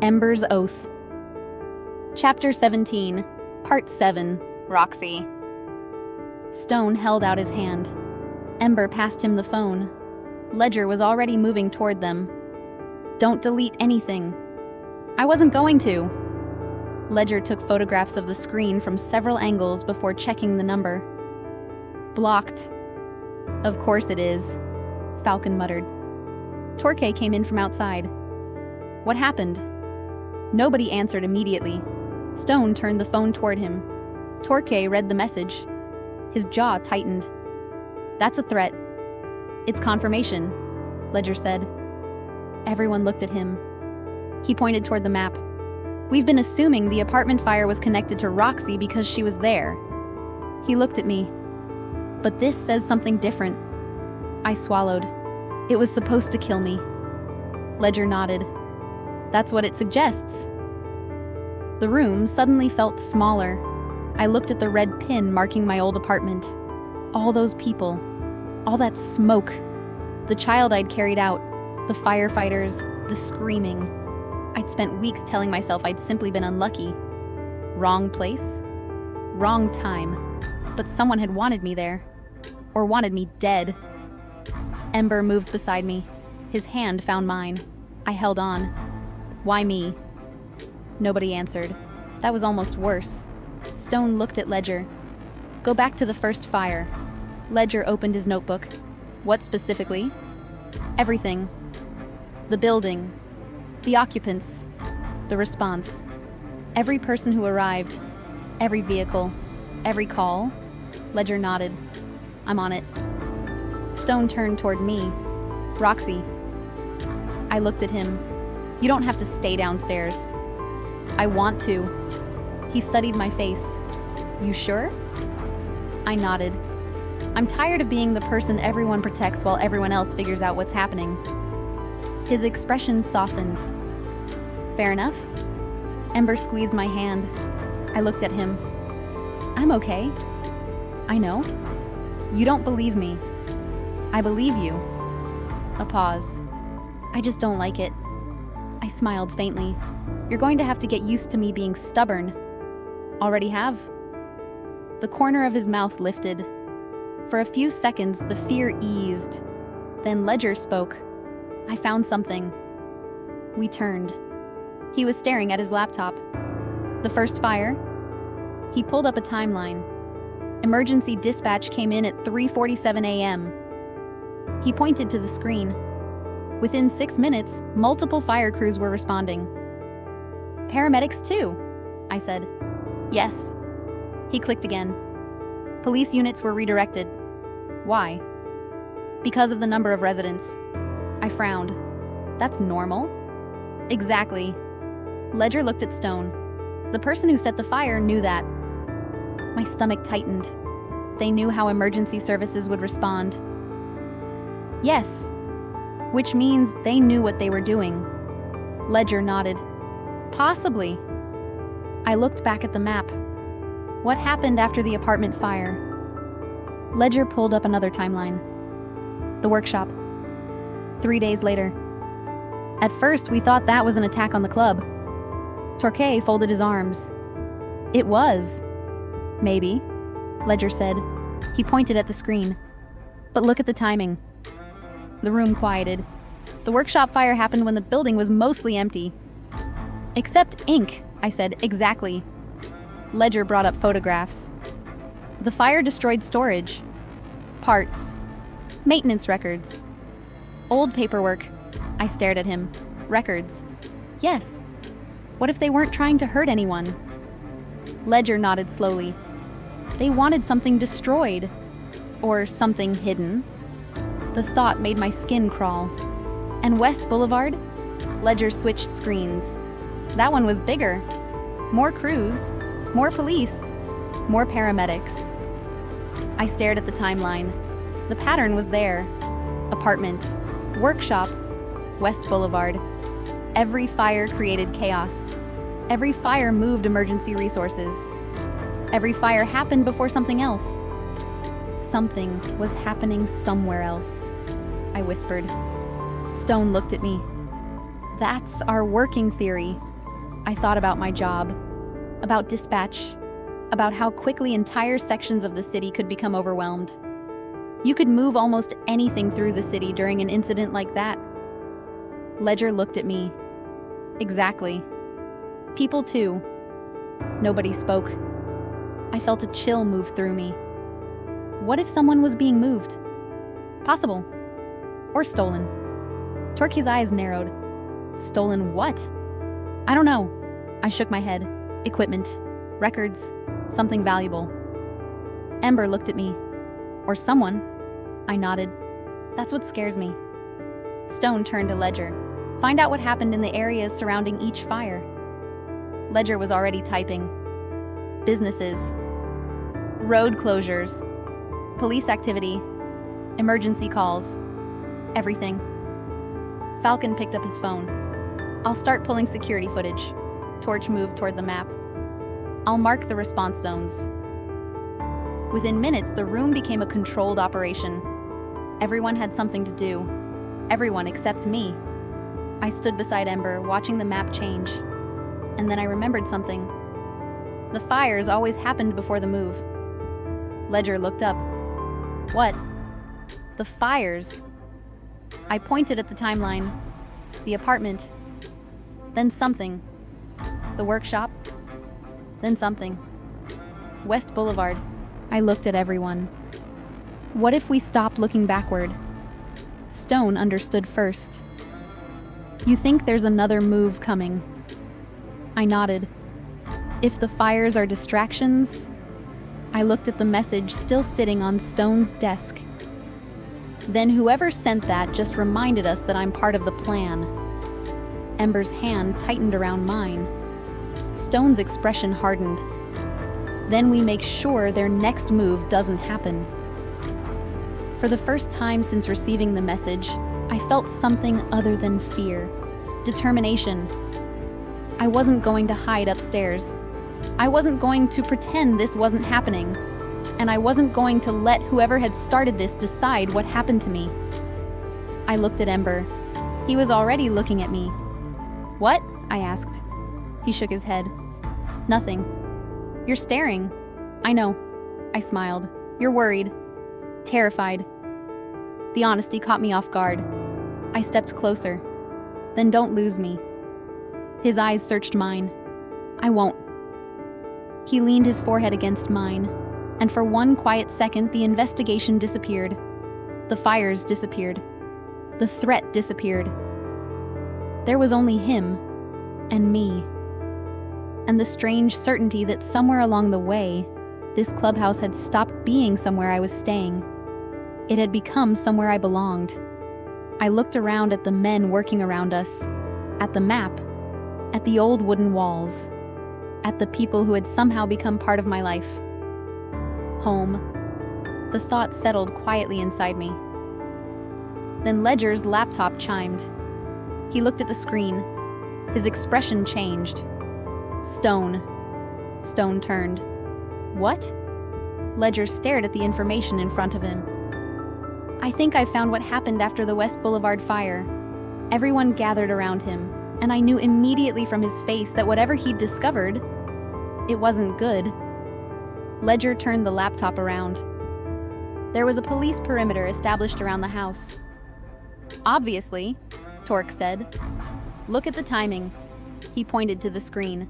Ember's Oath. Chapter 17, Part 7, Roxie. Stone held out his hand. Ember passed him the phone. Ledger was already moving toward them. Don't delete anything. I wasn't going to. Ledger took photographs of the screen from several angles before checking the number. Blocked. Of course it is, Falcon muttered. Torque came in from outside. What happened? Nobody answered immediately. Stone turned the phone toward him. Torque read the message. His jaw tightened. That's a threat. It's confirmation, Ledger said. Everyone looked at him. He pointed toward the map. We've been assuming the apartment fire was connected to Roxie because she was there. He looked at me. But this says something different. I swallowed. It was supposed to kill me. Ledger nodded. That's what it suggests. The room suddenly felt smaller. I looked at the red pin marking my old apartment. All those people. All that smoke. The child I'd carried out. The firefighters. The screaming. I'd spent weeks telling myself I'd simply been unlucky. Wrong place. Wrong time. But someone had wanted me there. Or wanted me dead. Ember moved beside me. His hand found mine. I held on. Why me? Nobody answered. That was almost worse. Stone looked at Ledger. Go back to the first fire. Ledger opened his notebook. What specifically? Everything. The building. The occupants. The response. Every person who arrived. Every vehicle. Every call. Ledger nodded. I'm on it. Stone turned toward me. Roxie. I looked at him. You don't have to stay downstairs. I want to. He studied my face. You sure? I nodded. I'm tired of being the person everyone protects while everyone else figures out what's happening. His expression softened. Fair enough. Ember squeezed my hand. I looked at him. I'm okay. I know. You don't believe me. I believe you. A pause. I just don't like it. I smiled faintly. You're going to have to get used to me being stubborn. Already have. The corner of his mouth lifted. For a few seconds, the fear eased. Then Ledger spoke. I found something. We turned. He was staring at his laptop. The first fire? He pulled up a timeline. Emergency dispatch came in at 3:47 a.m. He pointed to the screen. Within 6 minutes, multiple fire crews were responding. Paramedics too, I said. Yes. He clicked again. Police units were redirected. Why? Because of the number of residents. I frowned. That's normal? Exactly. Ledger looked at Stone. The person who set the fire knew that. My stomach tightened. They knew how emergency services would respond. Yes. Which means they knew what they were doing. Ledger nodded. Possibly. I looked back at the map. What happened after the apartment fire? Ledger pulled up another timeline. The workshop. 3 days later. At first, we thought that was an attack on the club. Torque folded his arms. It was. Maybe, Ledger said. He pointed at the screen. But look at the timing. The room quieted. The workshop fire happened when the building was mostly empty. Except ink, I said. Exactly. Ledger brought up photographs. The fire destroyed storage. Parts. Maintenance records. Old paperwork. I stared at him. Records. Yes. What if they weren't trying to hurt anyone? Ledger nodded slowly. They wanted something destroyed. Or something hidden. The thought made my skin crawl. And West Boulevard? Ledger switched screens. That one was bigger. More crews. More police. More paramedics. I stared at the timeline. The pattern was there. Apartment. Workshop. West Boulevard. Every fire created chaos. Every fire moved emergency resources. Every fire happened before something else. Something was happening somewhere else. I whispered. Stone looked at me. That's our working theory. I thought about my job, about dispatch, about how quickly entire sections of the city could become overwhelmed. You could move almost anything through the city during an incident like that. Ledger looked at me. Exactly. People too. Nobody spoke. I felt a chill move through me. What if someone was being moved? Possible. Or stolen. Torque's eyes narrowed. Stolen what? I don't know. I shook my head. Equipment. Records. Something valuable. Ember looked at me. Or someone. I nodded. That's what scares me. Stone turned to Ledger. Find out what happened in the areas surrounding each fire. Ledger was already typing. Businesses. Road closures. Police activity. Emergency calls. Everything. Falcon picked up his phone. I'll start pulling security footage. Torch moved toward the map. I'll mark the response zones. Within minutes, the room became a controlled operation. Everyone had something to do. Everyone except me. I stood beside Ember, watching the map change. And then I remembered something. The fires always happened before the move. Ledger looked up. What? The fires. I pointed at the timeline. The apartment. Then something. The workshop. Then something. West Boulevard. I looked at everyone. What if we stopped looking backward? Stone understood first. You think there's another move coming? I nodded. If the fires are distractions? I looked at the message still sitting on Stone's desk. Then whoever sent that just reminded us that I'm part of the plan. Ember's hand tightened around mine. Stone's expression hardened. Then we make sure their next move doesn't happen. For the first time since receiving the message, I felt something other than fear. Determination. I wasn't going to hide upstairs. I wasn't going to pretend this wasn't happening. And I wasn't going to let whoever had started this decide what happened to me. I looked at Ember. He was already looking at me. What? I asked. He shook his head. Nothing. You're staring. I know. I smiled. You're worried. Terrified. The honesty caught me off guard. I stepped closer. Then don't lose me. His eyes searched mine. I won't. He leaned his forehead against mine, and for one quiet second the investigation disappeared. The fires disappeared. The threat disappeared. There was only him and me. And the strange certainty that somewhere along the way, this clubhouse had stopped being somewhere I was staying. It had become somewhere I belonged. I looked around at the men working around us, at the map, at the old wooden walls, at the people who had somehow become part of my life. Home. The thought settled quietly inside me. Then Ledger's laptop chimed. He looked at the screen. His expression changed. Stone. Stone turned. What? Ledger stared at the information in front of him. I think I found what happened after the West Boulevard fire. Everyone gathered around him, and I knew immediately from his face that whatever he'd discovered, it wasn't good. Ledger turned the laptop around. There was a police perimeter established around the house. Obviously, Torque said. Look at the timing. He pointed to the screen.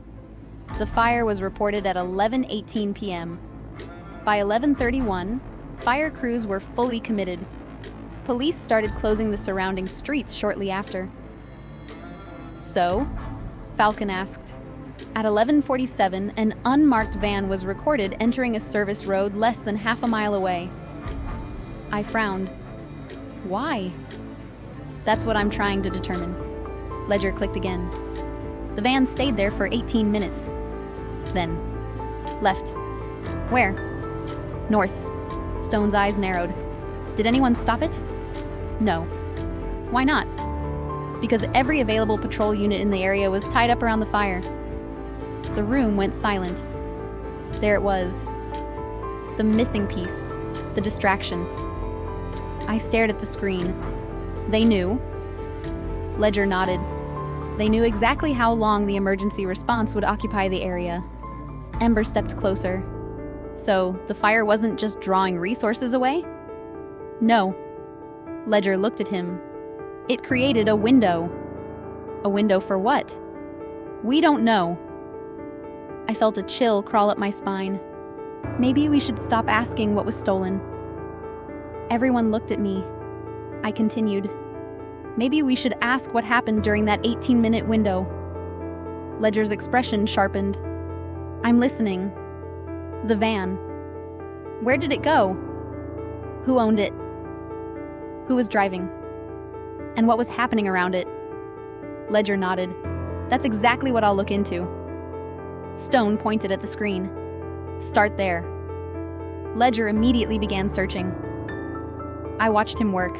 The fire was reported at 11:18 p.m. By 11:31, fire crews were fully committed. Police started closing the surrounding streets shortly after. So? Falcon asked. At 11:47, an unmarked van was recorded entering a service road less than half a mile away. I frowned. Why? That's what I'm trying to determine. Ledger clicked again. The van stayed there for 18 minutes. Then, left. Where? North. Stone's eyes narrowed. Did anyone stop it? No. Why not? Because every available patrol unit in the area was tied up around the fire. The room went silent. There it was. The missing piece. The distraction. I stared at the screen. They knew. Ledger nodded. They knew exactly how long the emergency response would occupy the area. Ember stepped closer. So, the fire wasn't just drawing resources away? No. Ledger looked at him. It created a window. A window for what? We don't know. I felt a chill crawl up my spine. Maybe we should stop asking what was stolen. Everyone looked at me. I continued. Maybe we should ask what happened during that 18-minute window. Ledger's expression sharpened. I'm listening. The van. Where did it go? Who owned it? Who was driving? And what was happening around it? Ledger nodded. That's exactly what I'll look into. Stone pointed at the screen. Start there. Ledger immediately began searching. I watched him work.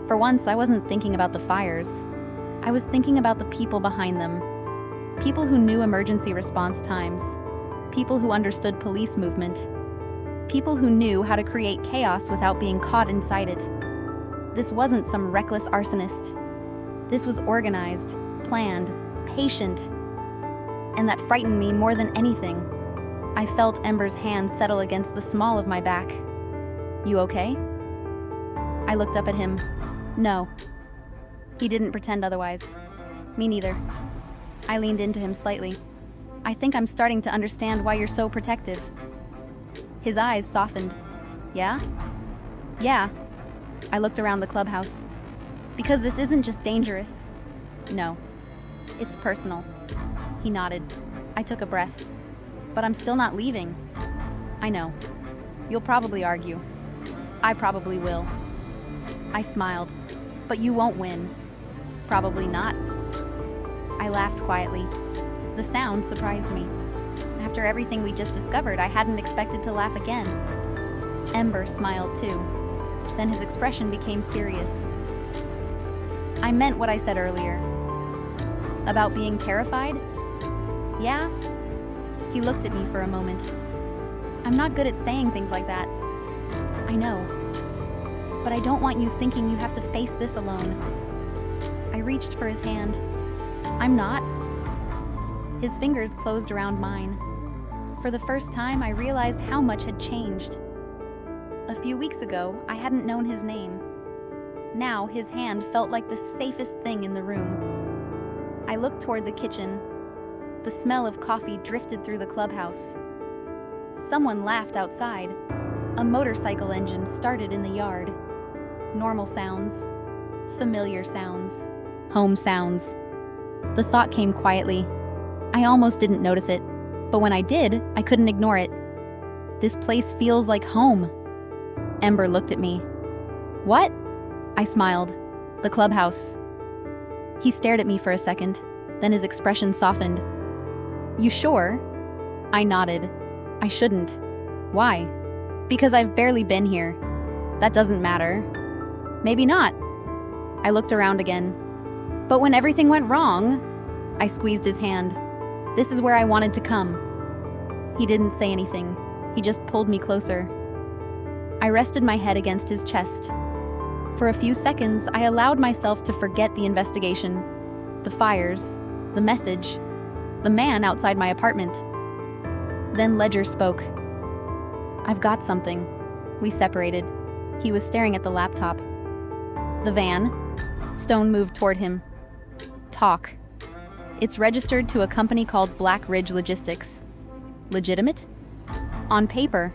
For once, I wasn't thinking about the fires. I was thinking about the people behind them. People who knew emergency response times. People who understood police movement. People who knew how to create chaos without being caught inside it. This wasn't some reckless arsonist. This was organized, planned, patient. And that frightened me more than anything. I felt Ember's hand settle against the small of my back. You okay? I looked up at him. No. He didn't pretend otherwise. Me neither. I leaned into him slightly. I think I'm starting to understand why you're so protective. His eyes softened. Yeah? Yeah. I looked around the clubhouse. Because this isn't just dangerous. No. It's personal. He nodded. I took a breath. But I'm still not leaving. I know. You'll probably argue. I probably will. I smiled. But you won't win. Probably not. I laughed quietly. The sound surprised me. After everything we just discovered, I hadn't expected to laugh again. Ember smiled too. Then his expression became serious. I meant what I said earlier. About being terrified? Yeah? He looked at me for a moment. I'm not good at saying things like that. I know. But I don't want you thinking you have to face this alone. I reached for his hand. I'm not. His fingers closed around mine. For the first time, I realized how much had changed. A few weeks ago, I hadn't known his name. Now, his hand felt like the safest thing in the room. I looked toward the kitchen. The smell of coffee drifted through the clubhouse. Someone laughed outside. A motorcycle engine started in the yard. Normal sounds. Familiar sounds. Home sounds. The thought came quietly. I almost didn't notice it, but when I did, I couldn't ignore it. This place feels like home. Ember looked at me. What? I smiled. The clubhouse. He stared at me for a second, then his expression softened. You sure? I nodded. I shouldn't. Why? Because I've barely been here. That doesn't matter. Maybe not. I looked around again. But when everything went wrong, I squeezed his hand. This is where I wanted to come. He didn't say anything. He just pulled me closer. I rested my head against his chest. For a few seconds, I allowed myself to forget the investigation, the fires, the message, the man outside my apartment. Then Ledger spoke. I've got something. We separated. He was staring at the laptop. The van. Stone moved toward him. Talk. It's registered to a company called Black Ridge Logistics. Legitimate? On paper.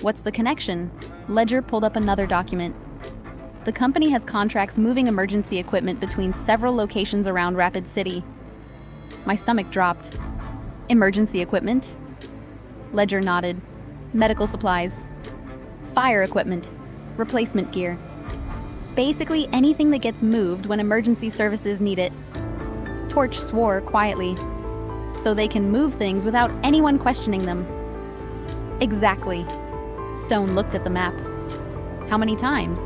What's the connection? Ledger pulled up another document. The company has contracts moving emergency equipment between several locations around Rapid City. My stomach dropped. Emergency equipment? Ledger nodded. Medical supplies. Fire equipment. Replacement gear. Basically anything that gets moved when emergency services need it. Torch swore quietly. So they can move things without anyone questioning them. Exactly. Stone looked at the map. How many times?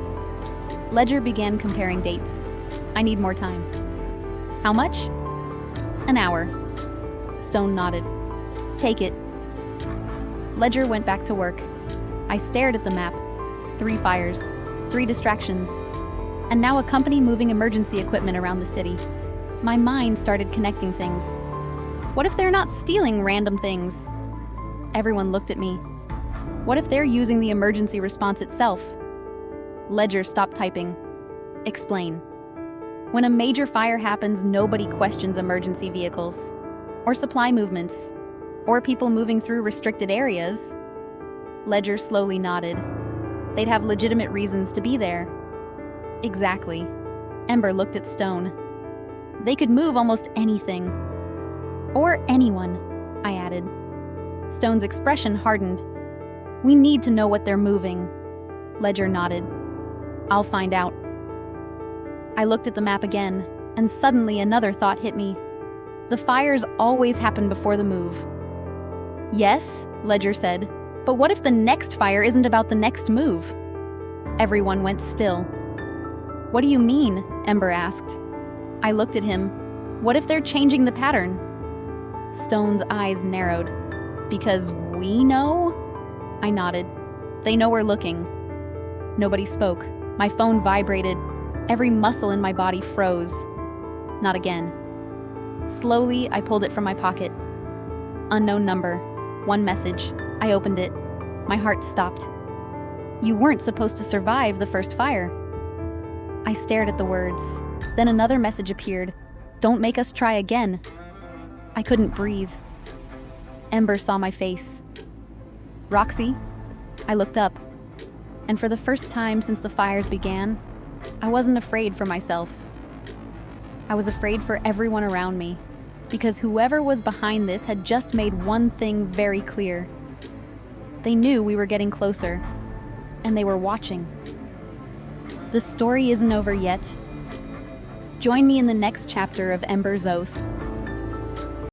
Ledger began comparing dates. I need more time. How much? An hour. Stone nodded. Take it. Ledger went back to work. I stared at the map. 3 fires, 3 distractions, and now a company moving emergency equipment around the city. My mind started connecting things. What if they're not stealing random things? Everyone looked at me. What if they're using the emergency response itself? Ledger stopped typing. Explain. When a major fire happens, nobody questions emergency vehicles, or supply movements, or people moving through restricted areas. Ledger slowly nodded. They'd have legitimate reasons to be there. Exactly. Ember looked at Stone. They could move almost anything. Or anyone, I added. Stone's expression hardened. We need to know what they're moving. Ledger nodded. I'll find out. I looked at the map again, and suddenly another thought hit me. The fires always happen before the move. Yes, Ledger said, but what if the next fire isn't about the next move? Everyone went still. What do you mean? Ember asked. I looked at him. What if they're changing the pattern? Stone's eyes narrowed. Because we know? I nodded. They know we're looking. Nobody spoke. My phone vibrated. Every muscle in my body froze. Not again. Slowly, I pulled it from my pocket. Unknown number. One message. I opened it. My heart stopped. You weren't supposed to survive the first fire. I stared at the words. Then another message appeared. Don't make us try again. I couldn't breathe. Ember saw my face. Roxie? I looked up. And for the first time since the fires began, I wasn't afraid for myself. I was afraid for everyone around me, because whoever was behind this had just made one thing very clear. They knew we were getting closer, and they were watching. The story isn't over yet. Join me in the next chapter of Ember's Oath.